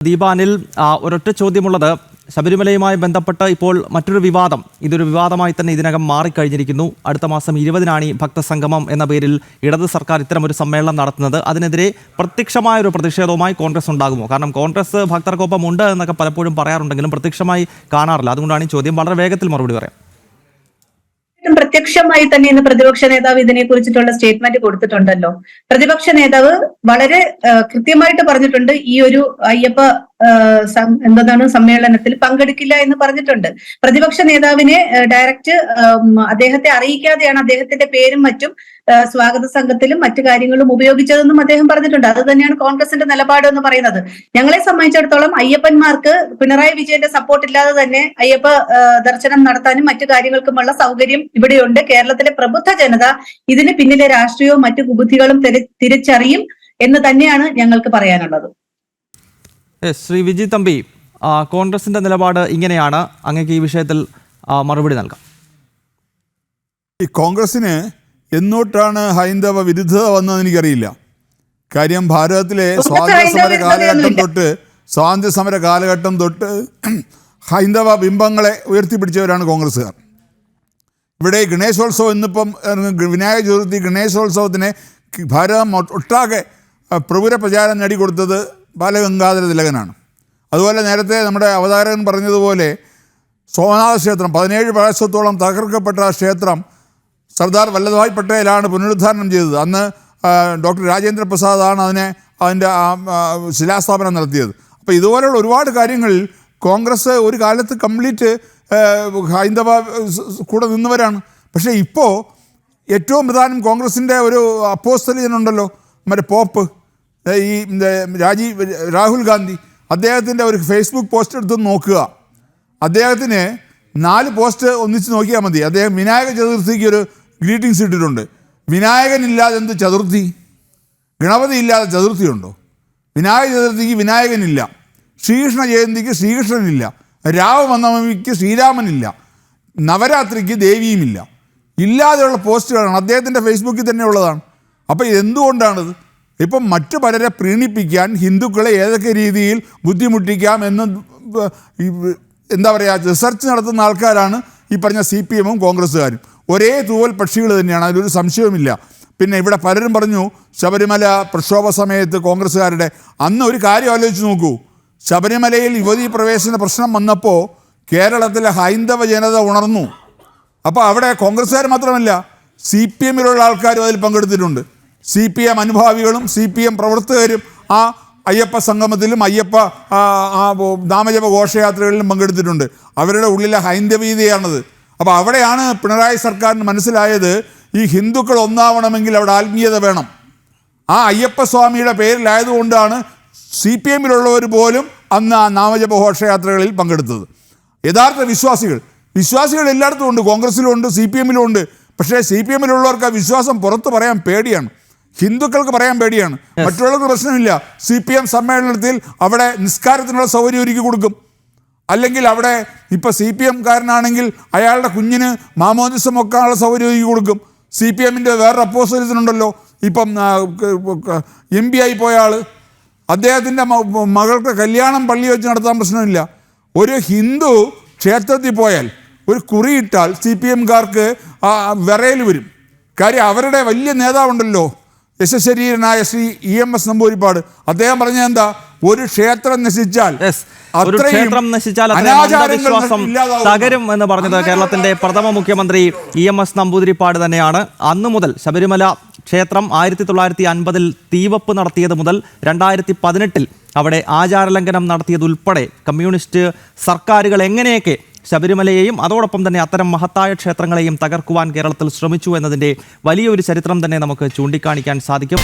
ദീപാനിൽ ഒരൊറ്റ ചോദ്യമുള്ളത്, ശബരിമലയുമായി ബന്ധപ്പെട്ട് ഇപ്പോൾ മറ്റൊരു വിവാദം, ഇതൊരു വിവാദമായി തന്നെ ഇതിനകം മാറിക്കഴിഞ്ഞിരിക്കുന്നു. അടുത്ത മാസം 20-നാണ് ഈ ഭക്തസംഗമം എന്ന പേരിൽ ഇടത് സർക്കാർ ഇത്തരമൊരു സമ്മേളനം നടത്തുന്നത്. അതിനെതിരെ പ്രത്യക്ഷമായൊരു പ്രതിഷേധവുമായി കോൺഗ്രസ് ഉണ്ടാകുമോ? കാരണം കോൺഗ്രസ് ഭക്തർക്കൊപ്പം ഉണ്ട് എന്നൊക്കെ പലപ്പോഴും പറയാറുണ്ടെങ്കിലും പ്രത്യക്ഷമായി കാണാറില്ല. അതുകൊണ്ടാണ് ഈ ചോദ്യം. വളരെ വേഗത്തിൽ മറുപടി പറയാം. പ്രത്യക്ഷമായി തന്നെ ഇന്ന് പ്രതിപക്ഷ നേതാവ് ഇതിനെ കുറിച്ചിട്ടുള്ള സ്റ്റേറ്റ്മെന്റ് കൊടുത്തിട്ടുണ്ടല്ലോ. പ്രതിപക്ഷ നേതാവ് വളരെ കൃത്യമായിട്ട് പറഞ്ഞിട്ടുണ്ട്, ഈ ഒരു അയ്യപ്പ സമ്മേളനത്തിൽ പങ്കെടുക്കില്ല എന്ന് പറഞ്ഞിട്ടുണ്ട്. പ്രതിപക്ഷ നേതാവിനെ ഡയറക്റ്റ് അദ്ദേഹത്തെ അറിയിക്കാതെയാണ് അദ്ദേഹത്തിന്റെ പേരും മറ്റും സ്വാഗത സംഘത്തിലും മറ്റു കാര്യങ്ങളും ഉപയോഗിച്ചതെന്നും അദ്ദേഹം പറഞ്ഞിട്ടുണ്ട്. അത് തന്നെയാണ് കോൺഗ്രസിന്റെ നിലപാട് എന്ന് പറയുന്നത്. ഞങ്ങളെ സംബന്ധിച്ചിടത്തോളം അയ്യപ്പന്മാർക്ക് പിണറായി വിജയന്റെ സപ്പോർട്ട് ഇല്ലാതെ തന്നെ അയ്യപ്പ ദർശനം നടത്താനും മറ്റു കാര്യങ്ങൾക്കുമുള്ള സൗകര്യം ഇവിടെയുണ്ട്. കേരളത്തിലെ പ്രബുദ്ധ ജനത ഇതിന് പിന്നിലെ രാഷ്ട്രീയവും മറ്റു കുബുദ്ധികളും തിരിച്ചറിയും എന്ന് തന്നെയാണ് ഞങ്ങൾക്ക് പറയാനുള്ളത്. ശ്രീ വിജി തമ്പി, കോൺഗ്രസിന്റെ നിലപാട് ഇങ്ങനെയാണ്. അങ്ങേക്ക് ഈ വിഷയത്തിൽ മറുപടി നൽകാം. ഈ കോൺഗ്രസിന് എന്നോട്ടാണ് ഹൈന്ദവ വിരുദ്ധത വന്നതെന്ന് എനിക്കറിയില്ല. കാര്യം ഭാരതത്തിലെ സ്വാതന്ത്ര്യ സമര കാലഘട്ടം തൊട്ട് ഹൈന്ദവ ബിംബങ്ങളെ ഉയർത്തിപ്പിടിച്ചവരാണ് കോൺഗ്രസ്സുകാർ. ഇവിടെ ഗണേശോത്സവം ഇന്നിപ്പം വിനായക ചതുർത്ഥി ഗണേശോത്സവത്തിന് ഭാരതം ഒട്ടാകെ പ്രപുര പ്രചാരം നേടിക്കൊടുത്തത് ബാലഗംഗാധര തിലകനാണ്. അതുപോലെ നേരത്തെ നമ്മുടെ അവതാരകൻ പറഞ്ഞതുപോലെ സോമനാഥ ക്ഷേത്രം 17 പ്രാവശ്യത്തോളം തകർക്കപ്പെട്ട ക്ഷേത്രം സർദാർ വല്ലഭായ് പട്ടേലാണ് പുനരുദ്ധാരണം ചെയ്തത്. അന്ന് ഡോക്ടർ രാജേന്ദ്ര പ്രസാദാണ് അതിൻ്റെ ശിലാസ്ഥാപനം നടത്തിയത്. അപ്പോൾ ഇതുപോലെയുള്ള ഒരുപാട് കാര്യങ്ങളിൽ കോൺഗ്രസ് ഒരു കാലത്ത് കംപ്ലീറ്റ് ഹൈന്ദവ കൂടെ നിന്നവരാണ്. പക്ഷേ ഇപ്പോൾ ഏറ്റവും പ്രധാനം കോൺഗ്രസിൻ്റെ ഒരു അപ്പോസ്തലിയനുണ്ടല്ലോ, മറ്റേ പോപ്പ്, ഈ രാഹുൽ ഗാന്ധി. അദ്ദേഹത്തിൻ്റെ ഒരു ഫേസ്ബുക്ക് പോസ്റ്റ് എടുത്ത് നോക്കുക. അദ്ദേഹത്തിന് 4 പോസ്റ്റ് ഒന്നിച്ച് നോക്കിയാൽ മതി. അദ്ദേഹം വിനായക ചതുർത്ഥിക്ക് ഒരു ഗ്രീറ്റിംഗ്സ് ഇട്ടിട്ടുണ്ട്. വിനായകനില്ലാതെ എന്ത് ചതുർത്ഥി? ഗണപതി ഇല്ലാതെ ചതുർത്ഥിയുണ്ടോ? വിനായക ചതുർത്ഥിക്ക് വിനായകനില്ല, ശ്രീകൃഷ്ണ ജയന്തിക്ക് ശ്രീകൃഷ്ണനില്ല, രാമനവമിക്ക് ശ്രീരാമനില്ല, നവരാത്രിക്ക് ദേവിയുമില്ല. ഇല്ലാതെയുള്ള പോസ്റ്റുകളാണ് അദ്ദേഹത്തിൻ്റെ ഫേസ്ബുക്കിൽ തന്നെ ഉള്ളതാണ്. അപ്പോൾ ഇതെന്തുകൊണ്ടാണിത്? ഇപ്പം മറ്റു പലരെ പ്രീണിപ്പിക്കാൻ ഹിന്ദുക്കളെ ഏതൊക്കെ രീതിയിൽ ബുദ്ധിമുട്ടിക്കാം എന്ന് എന്താ പറയുക, റിസർച്ച് നടത്തുന്ന ആൾക്കാരാണ് ഈ പറഞ്ഞ CPM-ഉം കോൺഗ്രസ്സുകാരും. ഒരേ തൂവൽ പക്ഷികൾ തന്നെയാണ്, അതിലൊരു സംശയവുമില്ല. പിന്നെ ഇവിടെ പലരും പറഞ്ഞു ശബരിമല പ്രക്ഷോഭ സമയത്ത് കോൺഗ്രസ്സുകാരുടെ, അന്ന് ഒരു കാര്യം ആലോചിച്ച് നോക്കൂ. ശബരിമലയിൽ യുവതീ പ്രവേശന പ്രശ്നം വന്നപ്പോൾ കേരളത്തിലെ ഹൈന്ദവ ജനത ഉണർന്നു. അപ്പോൾ അവിടെ കോൺഗ്രസ്സുകാർ മാത്രമല്ല CPM-ലുള്ള ആൾക്കാരും അതിൽ പങ്കെടുത്തിട്ടുണ്ട്. CPM അനുഭാവികളും CPM പ്രവർത്തകരും ആ അയ്യപ്പ സംഗമത്തിലും അയ്യപ്പ നാമജപ ഘോഷയാത്രകളിലും പങ്കെടുത്തിട്ടുണ്ട്. അവരുടെ ഉള്ളിലെ ഹൈന്ദവീയതയാണത്. അപ്പോൾ അവിടെയാണ് പിണറായി സർക്കാരിന് മനസ്സിലായത്, ഈ ഹിന്ദുക്കൾ ഒന്നാവണമെങ്കിൽ അവിടെ ആത്മീയത വേണം. ആ അയ്യപ്പസ്വാമിയുടെ പേരിലായതുകൊണ്ടാണ് CPM-ലുള്ളവർ പോലും അന്ന് ആ നാമജപ ഘോഷയാത്രകളിൽ പങ്കെടുത്തത്. യഥാർത്ഥ വിശ്വാസികൾ എല്ലായിടത്തും ഉണ്ട്, കോൺഗ്രസ്സിലും ഉണ്ട്, CPM-ലും ഉണ്ട്. പക്ഷേ CPM-ലുള്ളവർക്ക് ആ വിശ്വാസം പുറത്ത് പറയാൻ പേടിയാണ്, ഹിന്ദുക്കൾക്ക് പറയാൻ പേടിയാണ്. മറ്റുള്ളവർക്ക് പ്രശ്നമില്ല. CPM സമ്മേളനത്തിൽ അവിടെ നിസ്കാരത്തിനുള്ള സൗകര്യം ഒരുക്കി കൊടുക്കും. അല്ലെങ്കിൽ അവിടെ ഇപ്പോൾ CPM-കാരനാണെങ്കിൽ അയാളുടെ കുഞ്ഞിന് മാമോദിസം വെക്കാനുള്ള സൗകര്യം ഒരുക്കി കൊടുക്കും. CPM-ൻ്റെ വേറൊരു അപ്പോസ്തലനുണ്ടല്ലോ, ഇപ്പം MP ആയി പോയ ആൾ, അദ്ദേഹത്തിൻ്റെ മകൾക്ക് കല്യാണം പള്ളി വെച്ച് നടത്താൻ പ്രശ്നമില്ല. ഒരു ഹിന്ദു ക്ഷേത്രത്തിൽ പോയാൽ ഒരു കുറിയിട്ടാൽ CPM-കാർക്ക് വിറയൽ വരും. കാര്യം അവരുടെ വലിയ നേതാവുണ്ടല്ലോ, യശശരീരനായ ശ്രീ EMS നമ്പൂതിരിപ്പാട്, അദ്ദേഹം പറഞ്ഞത് എന്താ, ഒരു ക്ഷേത്രം നശിച്ചാൽ അന്ധവിശ്വാസം തകരും എന്ന് പറഞ്ഞത് കേരളത്തിന്റെ പ്രഥമ മുഖ്യമന്ത്രി EMS നമ്പൂതിരിപ്പാട് തന്നെയാണ്. അന്നു മുതൽ ശബരിമല ക്ഷേത്രം 1950-ൽ തീവപ്പ് നടത്തിയത് മുതൽ 2018-ൽ അവിടെ ആചാരലംഘനം നടത്തിയതുൾപ്പെടെ കമ്മ്യൂണിസ്റ്റ് സർക്കാരുകൾ എങ്ങനെയൊക്കെ ശബരിമലയെയും അതോടൊപ്പം തന്നെ അത്തരം മഹത്തായ ക്ഷേത്രങ്ങളെയും തകർക്കുവാൻ കേരളത്തിൽ ശ്രമിച്ചു എന്നതിൻ്റെ വലിയൊരു ചരിത്രം തന്നെ നമുക്ക് ചൂണ്ടിക്കാണിക്കാൻ സാധിക്കും.